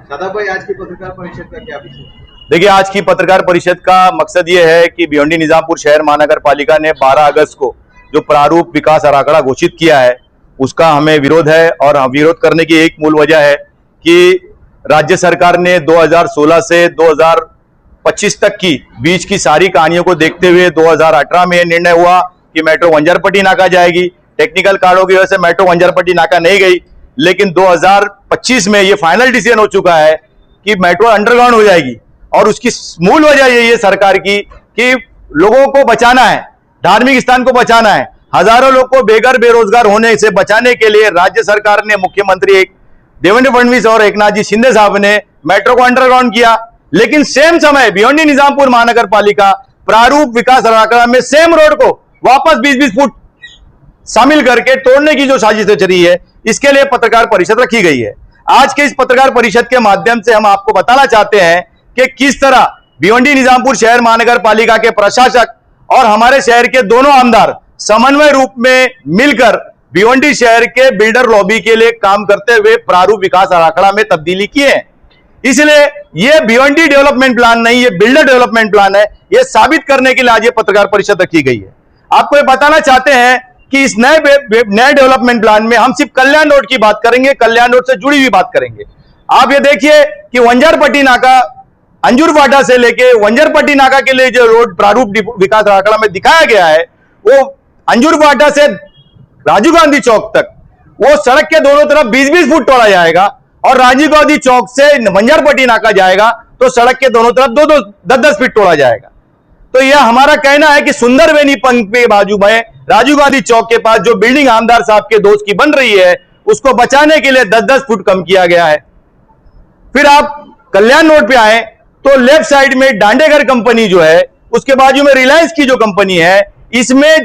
शादाब भाई, आज की पत्रकार परिषद का क्या विषय? देखिए, आज की पत्रकार परिषद का मकसद ये है कि भिवंडी निजामपुर शहर महानगर पालिका ने 12 अगस्त को जो प्रारूप विकास आराखड़ा घोषित किया है उसका हमें विरोध है। और विरोध करने की एक मूल वजह है कि राज्य सरकार ने 2016 से 2025 तक की बीच की सारी कहानियों को देखते हुए 2018 में निर्णय हुआ कि मेट्रो वंजारपट्टी नाका जाएगी। टेक्निकल कारणों की वजह से मेट्रो वंजारपट्टी नाका नहीं गई, लेकिन 2025 में ये फाइनल डिसीजन हो चुका है कि मेट्रो अंडरग्राउंड हो जाएगी। और उसकी मूल वजह यही है सरकार की कि लोगों को बचाना है, धार्मिक स्थान को बचाना है। हजारों लोग को बेघर बेरोजगार होने से बचाने के लिए राज्य सरकार ने, मुख्यमंत्री देवेंद्र फडणवीस और एकनाथ जी शिंदे साहब ने मेट्रो को अंडरग्राउंड किया। लेकिन सेम समय भिवंडी निजामपुर महानगर पालिका प्रारूप विकास आराखड़ा में सेम रोड को वापस 20-20 फुट शामिल करके तोड़ने की जो साजिश चल रही है, इसके लिए पत्रकार परिषद रखी गई है। आज के इस पत्रकार परिषद के माध्यम से हम आपको बताना चाहते हैं कि किस तरह भिवंडी निजामपुर शहर महानगर पालिका के प्रशासक और हमारे शहर के दोनों आमदार समन्वय रूप में मिलकर भिवंडी शहर के बिल्डर लॉबी के लिए काम करते हुए प्रारूप विकास आराखड़ा में तब्दीली किए हैं। इसलिए यह भिवंडी डेवलपमेंट प्लान नहीं, ये बिल्डर डेवलपमेंट प्लान है। यह साबित करने के लिए आज ये पत्रकार परिषद रखी गई है। आपको ये बताना चाहते हैं कि इस नए डेवलपमेंट प्लान में हम सिर्फ कल्याण रोड की बात करेंगे, कल्याण रोड से जुड़ी हुई बात करेंगे। आप ये देखिए कि वंजारपट्टी नाका अंजुरवाडा से लेके वंजारपट्टी नाका के लिए जो रोड प्रारूप विकास आराखड़ा में दिखाया गया है, वो अंजुरवाडा से राजीव गांधी चौक तक वो सड़क के दोनों तरफ 20-20 फुट तोड़ा जाएगा और राजीव गांधी चौक से वंजारपट्टी नाका जाएगा तो सड़क के दोनों तरफ 2-2, 10-10 फीट तोड़ा जाएगा। तो यह हमारा कहना है कि सुंदरवेनी पंख के बाजू में राजीव गांधी चौक के पास जो बिल्डिंग आमदार साहब के दोस्त की बन रही है, उसको बचाने के लिए 10-10 फुट कम किया गया है। फिर आप कल्याण रोड पे आए तो लेफ्ट साइड में डांडेघर कंपनी जो है, उसके बाजू में रिलायंस की जो कंपनी है, इसमें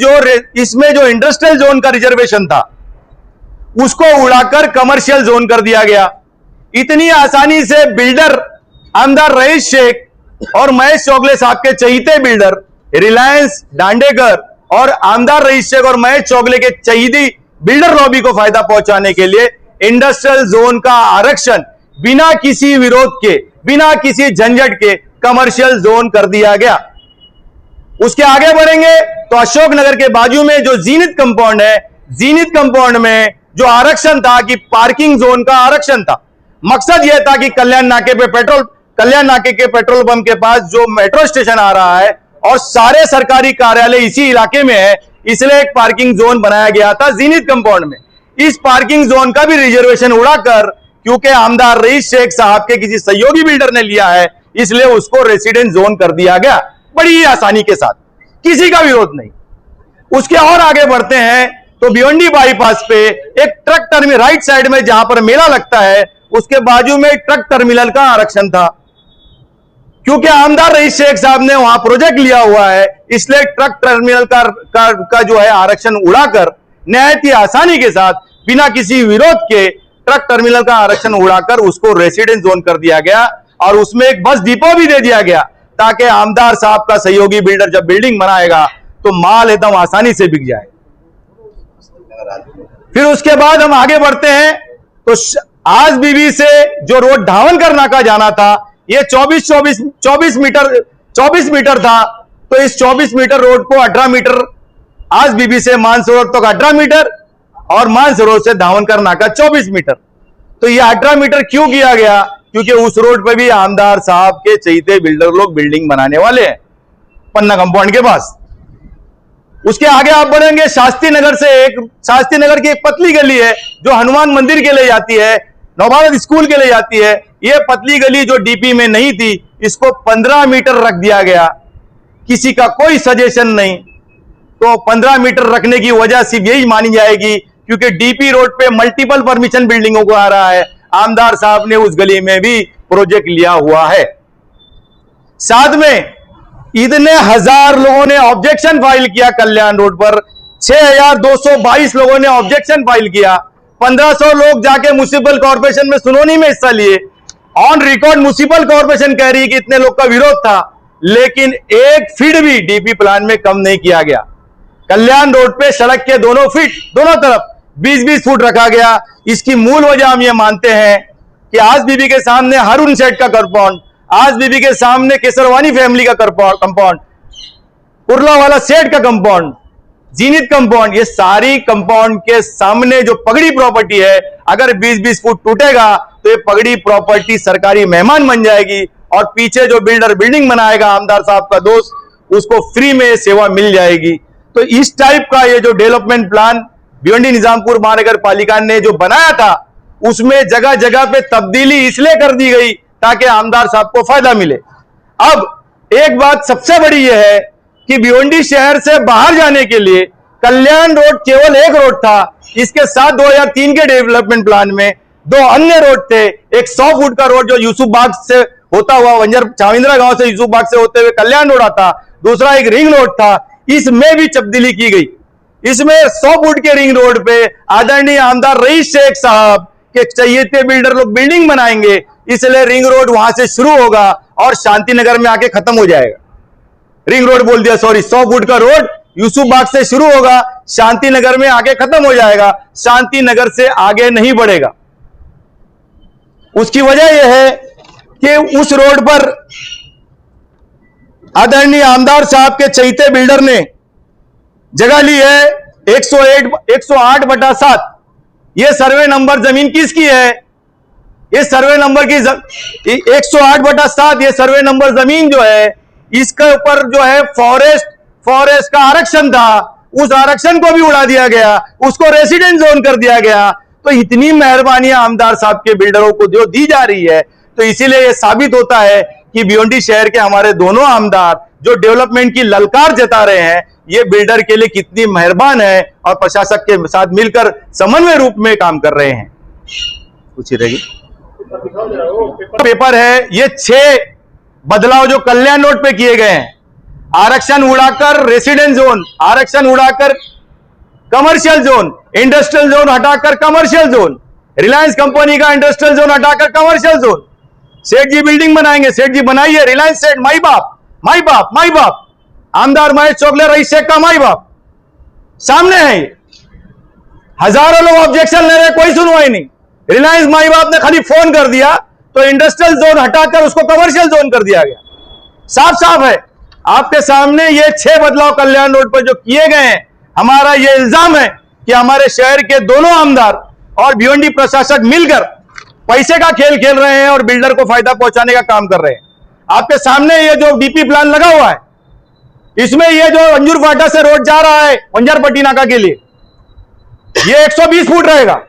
जो इंडस्ट्रियल जोन का रिजर्वेशन था उसको उड़ाकर कमर्शियल जोन कर दिया गया। इतनी आसानी से बिल्डर आमदार रईस शेख और महेश चौगले साहब के चहीते बिल्डर रिलायंस, डांडेघर और आमदार रईस शेख और महेश चौगले के चहीती बिल्डर लॉबी को फायदा पहुंचाने के लिए इंडस्ट्रियल जोन का आरक्षण बिना किसी विरोध के, बिना किसी झंझट के कमर्शियल जोन कर दिया गया। उसके आगे बढ़ेंगे तो अशोकनगर के बाजू में जो जीनित कंपाउंड है, जीनित कंपाउंड में जो आरक्षण था कि पार्किंग जोन का आरक्षण था। मकसद यह था कि कल्याण नाके के पेट्रोल पंप के पास जो मेट्रो स्टेशन आ रहा है और सारे सरकारी कार्यालय इसी इलाके में है, इसलिए एक पार्किंग जोन बनाया गया था जीनित कंपाउंड में। इस पार्किंग जोन का भी रिजर्वेशन उड़ाकर, क्योंकि आमदार रईस शेख साहब के किसी सहयोगी बिल्डर ने लिया है, इसलिए उसको रेसिडेंट जोन कर दिया गया बड़ी ही आसानी के साथ, किसी का विरोध नहीं। उसके और आगे बढ़ते हैं तो भिवंडी बाईपास पे एक ट्रक टर्मिनल राइट साइड में जहां पर मेला लगता है, उसके बाजू में ट्रक टर्मिनल का आरक्षण था। क्योंकि आमदार रईस शेख साहब ने वहां प्रोजेक्ट लिया हुआ है, इसलिए ट्रक टर्मिनल का जो है आरक्षण उड़ाकर निहायत ही आसानी के साथ बिना किसी विरोध के ट्रक टर्मिनल का आरक्षण उड़ाकर उसको रेसिडेंस जोन कर दिया गया और उसमें एक बस डिपो भी दे दिया गया ताकि आमदार साहब का सहयोगी बिल्डर जब बिल्डिंग बनाएगा तो माल एकदम आसानी से बिक जाए। फिर उसके बाद हम आगे बढ़ते हैं तो आज बीबी से जो रोड धावनकर नाका जाना था, ये 24 मीटर था, तो इस 24 मीटर रोड को 18 मीटर आज बीबी से मानसरोवर तक 18 मीटर और मानसरोवर से धावनकर नाका 24 मीटर। तो ये 18 मीटर क्यों किया गया? क्योंकि उस रोड पे भी आमदार साहब के चहीते बिल्डर लोग बिल्डिंग बनाने वाले हैं पन्ना कंपाउंड के पास। उसके आगे आप बढ़ेंगे, शास्त्री नगर की एक पतली गली है जो हनुमान मंदिर के लिए जाती है, नवभारत स्कूल के लिए जाती है। यह पतली गली जो डीपी में नहीं थी, इसको 15 मीटर रख दिया गया, किसी का कोई सजेशन नहीं। तो 15 मीटर रखने की वजह सिर्फ यही मानी जाएगी क्योंकि डीपी रोड पे मल्टीपल परमिशन बिल्डिंगों को आ रहा है, आमदार साहब ने उस गली में भी प्रोजेक्ट लिया हुआ है। साथ में इतने हजार लोगों ने ऑब्जेक्शन फाइल किया कल्याण रोड पर, 6222 लोगों ने ऑब्जेक्शन फाइल किया, 1500 लोग जाके म्युनिसिपल कॉर्पोरेशन में सुनवाई में हिस्सा लिए। ऑन रिकॉर्ड म्युनिसिपल कॉर्पोरेशन कह रही है कि इतने लोग का विरोध था, लेकिन एक फीट भी डीपी प्लान में कम नहीं किया गया। कल्याण रोड पे सड़क के दोनों तरफ 20-20 फुट रखा गया। इसकी मूल वजह हम ये मानते हैं कि आज बीबी के सामने हारून सेठ का कंपाउंड, आज बीबी के सामने केसरवानी फैमिली का कंपाउंड, कुर्ला वाला सेठ का कंपाउंड, जीनित कंपाउंड, ये सारी कंपाउंड के सामने जो पगड़ी प्रॉपर्टी है, अगर 20-20 फुट टूटेगा तो ये पगड़ी प्रॉपर्टी सरकारी मेहमान बन जाएगी और पीछे जो बिल्डर बिल्डिंग बनाएगा आमदार साहब का दोस्त, उसको फ्री में सेवा मिल जाएगी। तो इस टाइप का ये जो डेवलपमेंट प्लान भिवंडी निजामपुर महानगर पालिका ने जो बनाया था, उसमें जगह जगह पे तब्दीली इसलिए कर दी गई ताकि आमदार साहब को फायदा मिले। अब एक बात सबसे बड़ी यह है कि भिवंडी शहर से बाहर जाने के लिए कल्याण रोड केवल एक रोड था, इसके साथ 2003 के डेवलपमेंट प्लान में 2 अन्य रोड थे। एक 100 फुट का रोड जो यूसुफ बाग से होता हुआ वंजर चाविंद्रा गांव से यूसुफ बाग से होते हुए कल्याण रोड आता, दूसरा एक रिंग रोड था, इसमें भी तब्दीली की गई। इसमें 100 फुट के रिंग रोड पे आदरणीय आमदार रईस शेख साहब के चाहिए बिल्डर लोग बिल्डिंग बनाएंगे, इसलिए रिंग रोड वहां से शुरू होगा और शांतिनगर में आके खत्म हो जाएगा। रिंग रोड बोल दिया, सॉरी, 100 फुट का रोड यूसुफ बाग से शुरू होगा, शांतिनगर में आके खत्म हो जाएगा, शांतिनगर से आगे नहीं बढ़ेगा। उसकी वजह यह है कि उस रोड पर आदरणीय आमदार साहब के चहीते बिल्डर ने जगह ली है 108/7। यह सर्वे नंबर जमीन किसकी है? इस सर्वे नंबर की 108/7 ये सर्वे नंबर जमीन जो है, इसके ऊपर जो है फॉरेस्ट का आरक्षण था, उस आरक्षण को भी उड़ा दिया गया, उसको रेसिडेंट जोन कर दिया गया। तो इतनी मेहरबानियां आमदार साहब के बिल्डरों को जो दी जा रही है, तो इसीलिए यह साबित होता है कि भिवंडी शहर के हमारे दोनों आमदार जो डेवलपमेंट की ललकार जता रहे हैं, ये बिल्डर के लिए कितनी मेहरबान है और प्रशासक के साथ मिलकर समन्वय रूप में काम कर रहे हैं। कुछ ही रहेगी पेपर है, ये 6 बदलाव जो कल्याण रोड पे किए गए हैं, आरक्षण उड़ाकर रेसिडेंट जोन, आरक्षण उड़ाकर कमर्शियल जोन, इंडस्ट्रियल जोन हटाकर कमर्शियल जोन, रिलायंस कंपनी का इंडस्ट्रियल जोन हटाकर कमर्शियल जोन, सेठ जी बिल्डिंग बनाएंगे, सेठ जी बनाइए, रिलायंस सेठ माई बाप, आमदार महेश चोगले रईस शेख का माई बाप सामने है। ये हजारों लोग ऑब्जेक्शन ले रहे, कोई सुनवाई नहीं। रिलायंस माई बाप ने खाली फोन कर दिया तो इंडस्ट्रियल जोन हटाकर उसको कमर्शियल जोन कर दिया गया। साफ साफ है आपके सामने, ये 6 बदलाव कल्याण रोड पर जो किए गए हैं, हमारा ये इल्जाम है कि हमारे शहर के दोनों आमदार और भिवंडी प्रशासक मिलकर पैसे का खेल खेल रहे हैं और बिल्डर को फायदा पहुंचाने का काम कर रहे हैं। आपके सामने ये जो डीपी प्लान लगा हुआ है, इसमें ये जो अंजूर फाटा से रोड जा रहा है वंजारपट्टी नाका के लिए, ये 120 फुट रहेगा,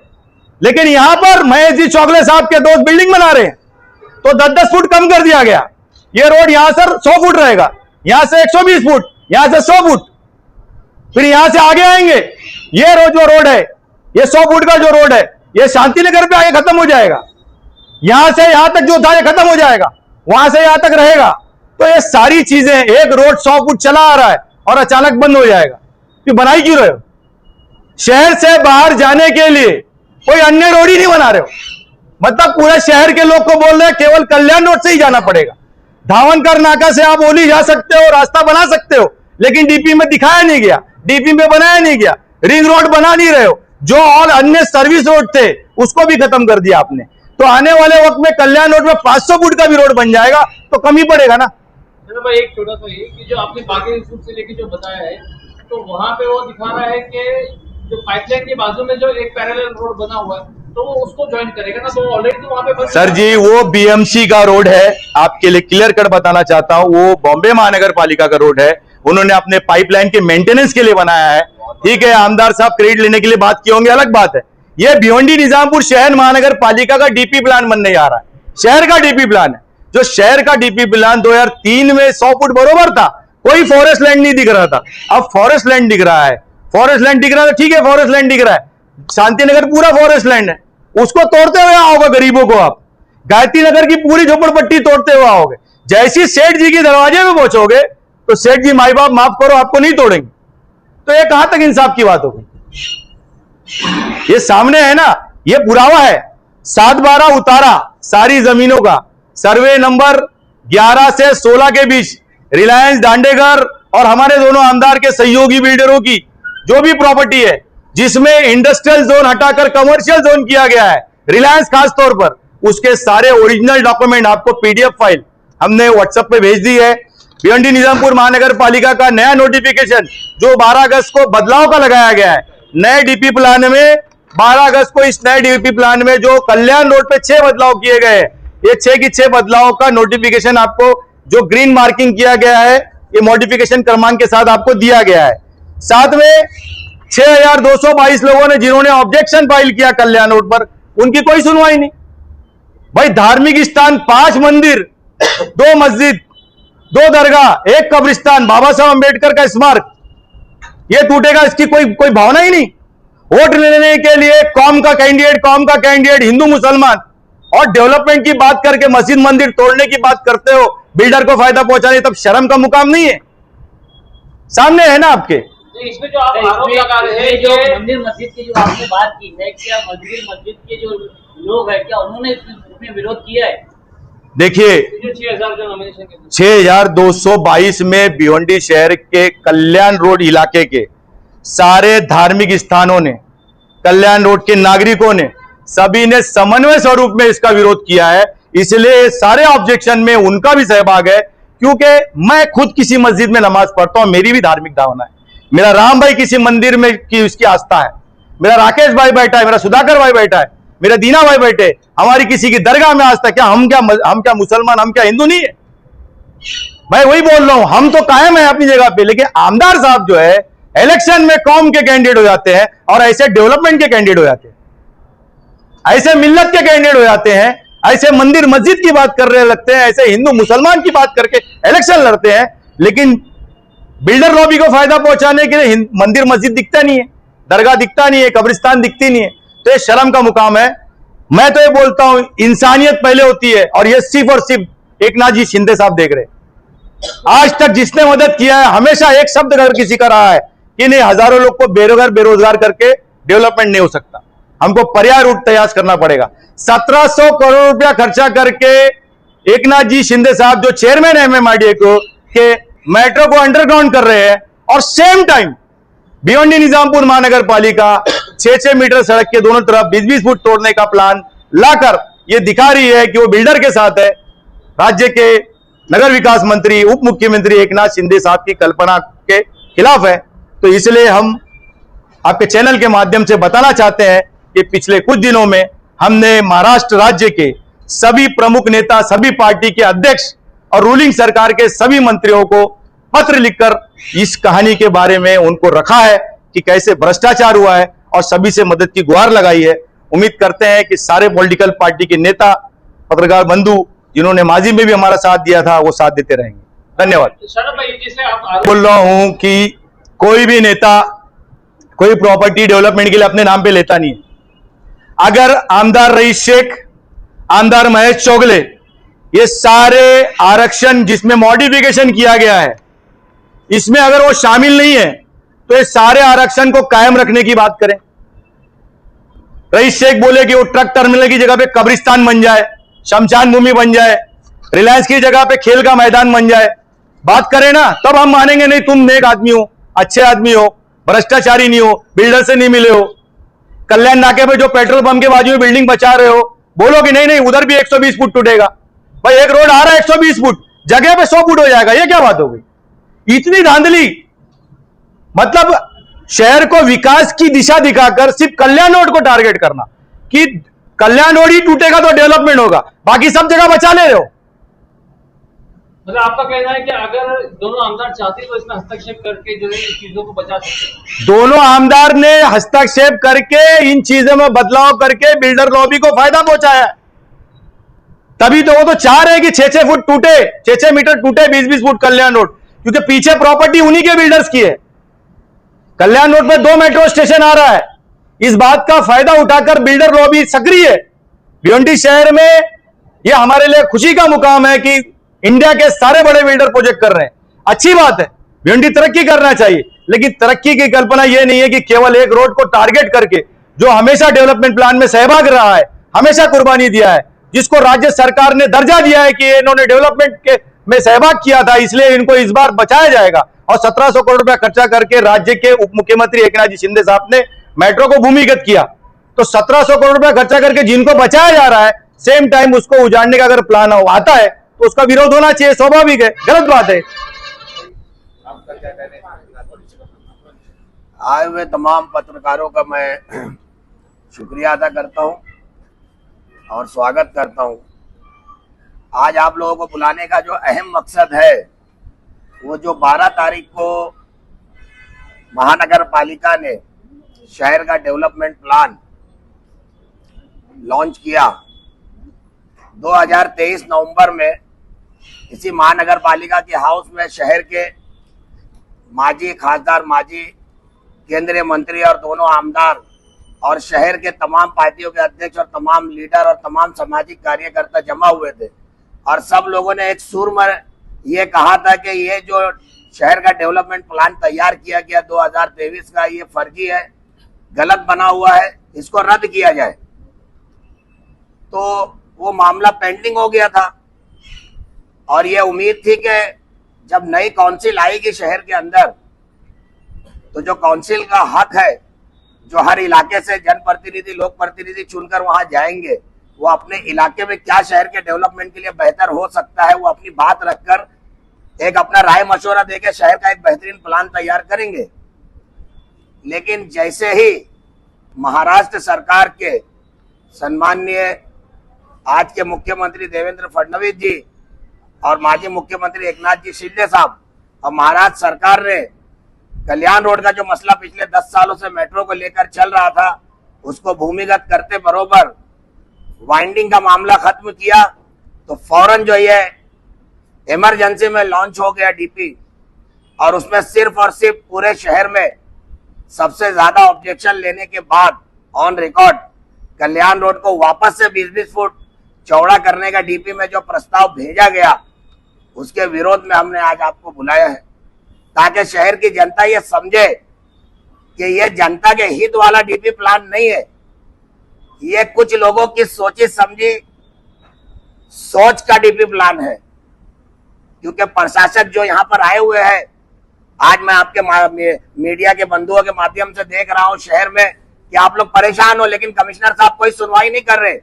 लेकिन यहां पर महेश जी चोगले साहब के दोस्त बिल्डिंग बना रहे हैं तो 10-10 फुट कम कर दिया गया। ये रोड यहां से 100 फुट रहेगा, यहां से 120 फुट, यहां से 100 फुट, फिर यहां से आगे आएंगे। ये जो रोड है, ये 100 फुट का जो रोड है, ये शांतिनगर पे आगे खत्म हो जाएगा। यहां से यहां तक जो था ये खत्म हो जाएगा, वहां से यहां तक रहेगा। तो ये सारी चीजें, एक रोड 100 फुट चला आ रहा है और अचानक बंद हो जाएगा, तो बनाई क्यों रहे हो? शहर से बाहर जाने के लिए कोई अन्य रोड ही नहीं बना रहे हो, मतलब पूरे शहर के लोग को बोल रहे हैं केवल कल्याण रोड से ही जाना पड़ेगा। धावनकर नाका से आप ओली जा सकते हो, रास्ता बना सकते हो, लेकिन डीपी में दिखाया नहीं गया, डीपी में बनाया नहीं गया, रिंग रोड बना नहीं रहे हो। जो और अन्य सर्विस रोड थे उसको भी खत्म कर दिया आपने। तो आने वाले वक्त में कल्याण रोड में 500 फुट का भी रोड बन जाएगा तो कमी पड़ेगा ना। भाई एक छोटा सा ये कि जो आपने बाकी इंस्टीट्यूट से लेके जो बताया है, तो वहां पे वो दिखा रहा है कि जो पाइपलाइन के बाजू में जो एक पैरेलल रोड बना हुआ है, तो वो उसको ज्वाइन करेगा ना, तो ऑलरेडी वहां पे सर जी वो बीएमसी का रोड है, आपके लिए क्लियर कट बताना चाहता हूं, वो बॉम्बे महानगर पालिका का रोड है, उन्होंने अपने पाइपलाइन के मेंटेनेंस के लिए बनाया है। ठीक है, आमदार साहब क्रेडिट लेने के लिए बात किए होंगे, अलग बात है। ये भिवंडी निजामपुर शहर महानगर पालिका का डीपी प्लान बनने जा रहा है, शहर का डीपी प्लान है। जो शहर का डीपी प्लान 2003 में 100 फुट बरोबर था, कोई फॉरेस्ट लैंड नहीं दिख रहा था, अब फॉरेस्ट लैंड दिख रहा है। फॉरेस्ट लैंड दिख रहा है, ठीक है, फॉरेस्ट लैंड दिख रहा है, शांतिनगर पूरा फॉरेस्ट लैंड है, उसको तोड़ते हुए आओगे गरीबों को, आप गायत्री नगर की पूरी झोपड़पट्टी तोड़ते हुए आओगे। जैसी सेठ जी के दरवाजे में पहुंचोगे तो सेठ जी माई बाप माफ करो आपको नहीं तोड़ेंगे। तो ये कहां तक इंसाफ की बात होगी? ये सामने है ना, ये पुरावा है, 7/12 उतारा सारी जमीनों का, सर्वे नंबर 11 से 16 के बीच रिलायंस दांडेगर और हमारे दोनों आमदार के सहयोगी बिल्डरों की जो भी प्रॉपर्टी है, जिसमें इंडस्ट्रियल जोन हटाकर कमर्शियल जोन किया गया है, रिलायंस खास तौर पर, उसके सारे ओरिजिनल डॉक्यूमेंट आपको पीडीएफ फाइल हमने व्हाट्सएप पे भेज दी है। भिवंडी निजामपुर महानगर पालिका का नया नोटिफिकेशन जो 12 अगस्त को बदलाव का लगाया गया है, नए डीपी प्लान में 12 अगस्त को इस नए डीपी प्लान में जो कल्याण रोड पे 6 बदलाव किए गए हैं, ये 6 की 6 बदलाव का नोटिफिकेशन आपको जो ग्रीन मार्किंग किया गया है, ये मॉडिफिकेशन क्रमांक के साथ आपको दिया गया है। साथ में 6222 लोगों ने जिन्होंने ऑब्जेक्शन फाइल किया कल्याण रोड पर, उनकी कोई सुनवाई नहीं। भाई धार्मिक स्थान 5 मंदिर, 2 मस्जिद, 2 दरगाह, 1 कब्रिस्तान, बाबा साहब अंबेडकर का स्मारक, ये टूटेगा, इसकी कोई भावना ही नहीं। वोट लेने के लिए कौम का कैंडिडेट हिंदू मुसलमान और डेवलपमेंट की बात करके मस्जिद मंदिर तोड़ने की बात करते हो, बिल्डर को फायदा पहुंचाने, तब शर्म का मुकाम नहीं है? सामने है ना आपके। इसमें जो आप आरोप लगा रहे हैं, जो मंदिर मस्जिद की जो आपने बात की है, क्या मंदिर मस्जिद के जो लोग हैं क्या उन्होंने इसमें विरोध किया है? देखिए 6000 जो नॉमिनेशन के 6222 में भिवंडी शहर के कल्याण रोड इलाके के सारे धार्मिक स्थानों ने, कल्याण रोड के नागरिकों ने, सभी ने समन्वय स्वरूप में इसका विरोध किया है। इसलिए सारे ऑब्जेक्शन में उनका भी सहभाग है, क्योंकि मैं खुद किसी मस्जिद में नमाज पढ़ता हूं, मेरी भी धार्मिक भावना है। मेरा राम भाई किसी मंदिर में की उसकी आस्था है, मेरा राकेश भाई बैठा है, मेरा सुधाकर भाई बैठा है, मेरा दीना भाई बैठे, हमारी किसी की दरगाह में आस्था। क्या हम क्या मुसलमान, हम क्या हिंदू नहीं है? मैं वही बोल रहा हूं, हम तो कायम है अपनी जगह पे, लेकिन आमदार साहब जो है इलेक्शन में कौम के कैंडिडेट हो जाते हैं और ऐसे डेवलपमेंट के कैंडिडेट हो जाते हैं, ऐसे मिल्लत के कैंडिडेट हो जाते हैं, ऐसे मंदिर मस्जिद की बात कर रहे लगते हैं, ऐसे हिंदू मुसलमान की बात करके इलेक्शन लड़ते हैं, लेकिन बिल्डर लॉबी को फायदा पहुंचाने के लिए मंदिर मस्जिद दिखता नहीं है, दरगाह दिखता नहीं है, कब्रिस्तान दिखती नहीं है। तो ये शर्म का मुकाम है। मैं तो ये बोलता हूं इंसानियत पहले होती है, और ये सिर्फ और सिर्फ एकनाथ जी शिंदे साहब देख रहे। आज तक जिसने मदद किया है हमेशा एक शब्द अगर किसी का रहा है कि नहीं, हजारों लोग को बेरोजगार करके डेवलपमेंट नहीं हो सकता, हमको पर्याय रूट तैयार करना पड़ेगा। 1700 करोड़ रुपया खर्चा करके एकनाथ जी शिंदे साहब जो चेयरमैन है एमएमआरडीए को के मेट्रो को अंडरग्राउंड कर रहे हैं, और सेम टाइम भिवंडी निजामपुर महानगर पालिका 6-6 मीटर सड़क के दोनों तरफ 20-20 फुट तोड़ने का प्लान लाकर ये दिखा रही है कि वो बिल्डर के साथ है। राज्य के नगर विकास मंत्री, उप मुख्यमंत्री एकनाथ शिंदे साहब की कल्पना के खिलाफ है। तो इसलिए हम आपके चैनल के माध्यम से बताना चाहते हैं कि पिछले कुछ दिनों में हमने महाराष्ट्र राज्य के सभी प्रमुख नेता, सभी पार्टी के अध्यक्ष और रूलिंग सरकार के सभी मंत्रियों को पत्र लिखकर इस कहानी के बारे में उनको रखा है कि कैसे भ्रष्टाचार हुआ है, और सभी से मदद की गुहार लगाई है। उम्मीद करते हैं कि सारे पॉलिटिकल पार्टी के नेता, पत्रकार बंधु जिन्होंने माजी में भी हमारा साथ दिया था, वो साथ देते रहेंगे। धन्यवाद। शरद भाई, जैसे आप बोल रहा हूं कि कोई भी नेता कोई प्रॉपर्टी डेवलपमेंट के लिए अपने नाम पे लेता नहीं है। अगर आमदार रईस शेख, आमदार महेश चौगले, ये सारे आरक्षण जिसमें मॉडिफिकेशन किया गया है, इसमें अगर वो शामिल नहीं है तो ये सारे आरक्षण को कायम रखने की बात करें। रईस शेख बोले कि वो ट्रक टर्मिनल की जगह पे कब्रिस्तान बन जाए, शमशान भूमि बन जाए, रिलायंस की जगह पे खेल का मैदान बन जाए, बात करें ना, तब हम मानेंगे नहीं तुम नेक आदमी हो, अच्छे आदमी हो, भ्रष्टाचारी नहीं हो, बिल्डर से नहीं मिले हो, कल्याण नाके पे जो पेट्रोल पंप के बाजू में बिल्डिंग बचा रहे हो, बोलो कि नहीं उधर भी 120 फुट टूटेगा। भाई एक रोड आ रहा है 120 फुट, जगह पे 100 फुट हो जाएगा, ये क्या बात हो गई? इतनी धांधली, मतलब शहर को विकास की दिशा दिखाकर सिर्फ कल्याण रोड को टारगेट करना कि कल्याण रोड ही टूटेगा तो डेवलपमेंट होगा, बाकी सब जगह बचा ले रहे हो। मतलब आपका कहना है कि अगर दोनों आमदार चाहते तो इसमें हस्तक्षेप करके जो है इन चीजों को बचा सकते हैं। दोनों आमदार ने हस्तक्षेप करके इन चीजों में बदलाव करके बिल्डर लॉबी को फायदा पहुंचाया, तभी तो वो तो चाह रहे हैं कि 6-6 फुट टूटे, 6-6 मीटर टूटे 20-20 फुट कल्याण रोड, क्योंकि पीछे प्रॉपर्टी उन्हीं के बिल्डर्स की है। कल्याण रोड पर 2 मेट्रो स्टेशन आ रहा है, इस बात का फायदा उठाकर बिल्डर लॉबी सक्रिय है। भिवंडी शहर में यह हमारे लिए खुशी का मुकाम है कि इंडिया के सारे बड़े बिल्डर प्रोजेक्ट कर रहे हैं, अच्छी बात है, भिवंडी तरक्की करना चाहिए, लेकिन तरक्की की कल्पना यह नहीं है कि केवल एक रोड को टारगेट करके, जो हमेशा डेवलपमेंट प्लान में सहभाग रहा है, हमेशा कुर्बानी दिया है, जिसको राज्य सरकार ने दर्जा दिया है कि इन्होंने डेवलपमेंट के में सहभाग किया था, इसलिए इनको इस बार बचाया जाएगा। और 1700 करोड़ रुपया खर्चा करके राज्य के उप मुख्यमंत्री एकनाथ जी शिंदे साहब ने मेट्रो को भूमिगत किया, तो 1700 करोड़ रुपया खर्चा करके जिनको बचाया जा रहा है, सेम टाइम उसको उजाड़ने का अगर प्लान आता है तो उसका विरोध होना चाहिए, स्वाभाविक है, गलत बात है। आपका क्या कहना है? आए हुए तमाम पत्रकारों का मैं शुक्रिया अदा करता हूं और स्वागत करता हूं। आज आप लोगों को बुलाने का जो अहम मकसद है वो जो 12 तारीख को महानगर पालिका ने शहर का डेवलपमेंट प्लान लॉन्च किया 2023 नवंबर में, इसी महानगर पालिका के हाउस में शहर के माजी खासदार, माजी केंद्रीय मंत्री और दोनों आमदार और शहर के तमाम पार्टियों के अध्यक्ष और तमाम लीडर और तमाम सामाजिक कार्यकर्ता जमा हुए थे और सब लोगों ने एक सुर में ये कहा था कि ये जो शहर का डेवलपमेंट प्लान तैयार किया गया 2023 का, ये फर्जी है, गलत बना हुआ है, इसको रद्द किया जाए। तो वो मामला पेंडिंग हो गया था और ये उम्मीद थी कि जब नई काउंसिल आएगी शहर के अंदर तो जो काउंसिल का हक है, जो हर इलाके से जनप्रतिनिधि, लोक प्रतिनिधि चुनकर वहां जाएंगे, वो अपने इलाके में क्या शहर के डेवलपमेंट के लिए बेहतर हो सकता है वो अपनी बात रखकर एक अपना राय मशवरा देकर शहर का एक बेहतरीन प्लान तैयार करेंगे। लेकिन जैसे ही महाराष्ट्र सरकार के सम्माननीय आज के मुख्यमंत्री देवेंद्र फडणवीस जी और माजी मुख्यमंत्री एकनाथ जी शिंदे साहब और महाराष्ट्र सरकार ने कल्याण रोड का जो मसला पिछले 10 सालों से मेट्रो को लेकर चल रहा था उसको भूमिगत करते बरोबर वाइंडिंग का मामला खत्म किया, तो फौरन जो ये इमरजेंसी में लॉन्च हो गया डीपी और उसमें सिर्फ और सिर्फ पूरे शहर में सबसे ज्यादा ऑब्जेक्शन लेने के बाद ऑन रिकॉर्ड कल्याण रोड को वापस से 20-20 फुट चौड़ा करने का डीपी में जो प्रस्ताव भेजा गया उसके विरोध में हमने आज आपको बुलाया है ताकि शहर की जनता ये समझे कि ये जनता के हित वाला डीपी प्लान नहीं है, ये कुछ लोगों की सोची समझी सोच का डीपी प्लान है। क्योंकि प्रशासक जो यहाँ पर आए हुए हैं, आज मैं आपके मीडिया के बंधुओं के माध्यम से देख रहा हूँ शहर में कि आप लोग परेशान हो, लेकिन कमिश्नर साहब कोई सुनवाई नहीं कर रहे।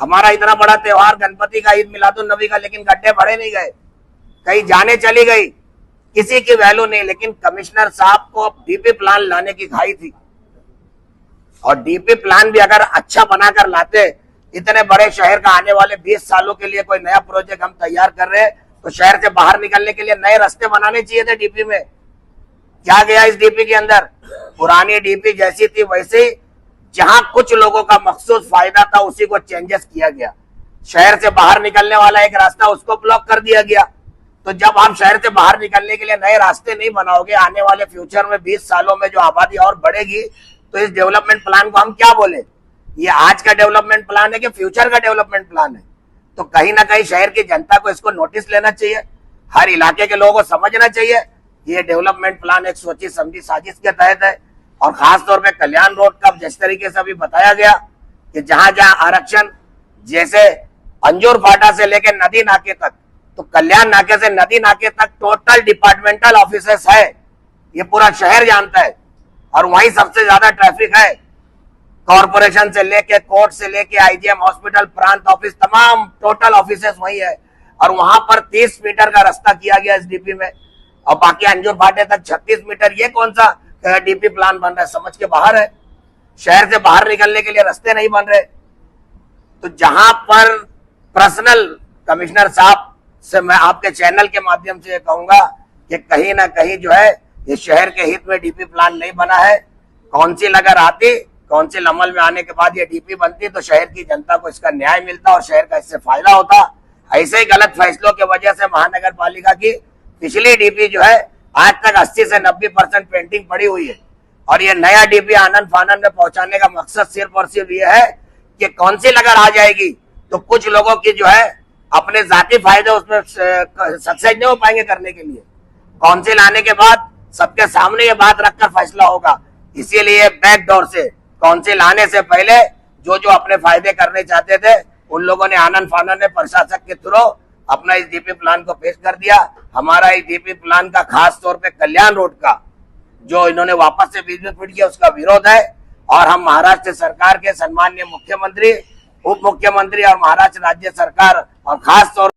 हमारा इतना बड़ा त्योहार गणपति का, ईद मिलादुन नबी का, लेकिन गड्ढे भरे नहीं गए, कहीं जाने चली गई, किसी की वैल्यू नहीं। लेकिन कमिश्नर साहब को डीपी प्लान लाने की घाई थी और डीपी प्लान भी अगर अच्छा बनाकर लाते, इतने बड़े शहर का आने वाले 20 सालों के लिए कोई नया प्रोजेक्ट हम तैयार कर रहे हैं तो शहर से बाहर निकलने के लिए नए रास्ते बनाने चाहिए थे। डीपी में क्या गया? इस डीपी के अंदर पुरानी डीपी जैसी थी वैसे ही, जहां कुछ लोगों का मखसूस फायदा था उसी को चेंजेस किया गया। शहर से बाहर निकलने वाला एक रास्ता उसको ब्लॉक कर दिया गया। तो जब हम शहर से बाहर निकलने के लिए नए रास्ते नहीं बनाओगे, आने वाले फ्यूचर में 20 सालों में जो आबादी और बढ़ेगी, तो इस डेवलपमेंट प्लान को हम क्या बोले? ये आज का डेवलपमेंट प्लान है कि फ्यूचर का डेवलपमेंट प्लान है? तो कहीं ना कहीं शहर की जनता को इसको नोटिस लेना चाहिए, हर इलाके के लोगों को समझना चाहिए कि ये डेवलपमेंट प्लान एक सोची समझी साजिश के तहत है। और खास तौर पे कल्याण रोड का जिस तरीके से अभी बताया गया कि जहां जहां आरक्षण, जैसे अंजूर फाटा से लेकर नदी नाके तक, तो कल्याण नाके से नदी नाके तक टोटल डिपार्टमेंटल ऑफिसेस है, ये पूरा शहर जानता है और वहीं सबसे ज्यादा ट्रैफिक है। कॉर्पोरेशन से लेके, कोर्ट से लेके, आईजीएम हॉस्पिटल, प्रांत ऑफिस, तमाम टोटल ऑफिसेस वही है और वहां पर 30 मीटर का रास्ता किया गया इस डीपी में और बाकी अंजूर फाटे तक 36 मीटर। ये कौन सा डीपी प्लान बन रहा है? समझ के बाहर है। शहर से बाहर निकलने के लिए रास्ते नहीं बन रहे। तो जहां पर पर्सनल कमिश्नर साहब से मैं आपके चैनल के माध्यम से कहूंगा कि कहीं ना कहीं जो है ये शहर के हित में डीपी प्लान नहीं बना है। काउंसिल अगर आती, काउंसिल अमल में आने के बाद ये डीपी बनती तो शहर की जनता को इसका न्याय मिलता और शहर का इससे फायदा होता। ऐसे ही गलत फैसलों की वजह से महानगर पालिका की पिछली डीपी जो है आज तक 80 से 90% पेंटिंग पड़ी हुई है और ये नया डीपी आनंद फानन में पहुंचाने का मकसद सिर्फ और सिर्फ ये है कि काउंसिल अगर आ जाएगी तो कुछ लोगों की जो है अपने जाती फायदे उसमें सक्सेस नहीं हो पाएंगे करने के लिए। काउंसिल आने के बाद सबके सामने ये बात रखकर फैसला होगा। इसीलिए बैकडोर से काउंसिल आने से पहले जो जो अपने फायदे करने चाहते थे उन लोगों ने आनंद फानन ने प्रशासक के थ्रू अपना इस डीपी प्लान को पेश कर दिया। हमारा इस डीपी प्लान का खास तौर पे कल्याण रोड का जो इन्होंने वापस से 20 फीट किया उसका विरोध है और हम महाराष्ट्र सरकार के सम्माननीय मुख्यमंत्री उप मुख्यमंत्री और महाराष्ट्र राज्य सरकार और खास तौर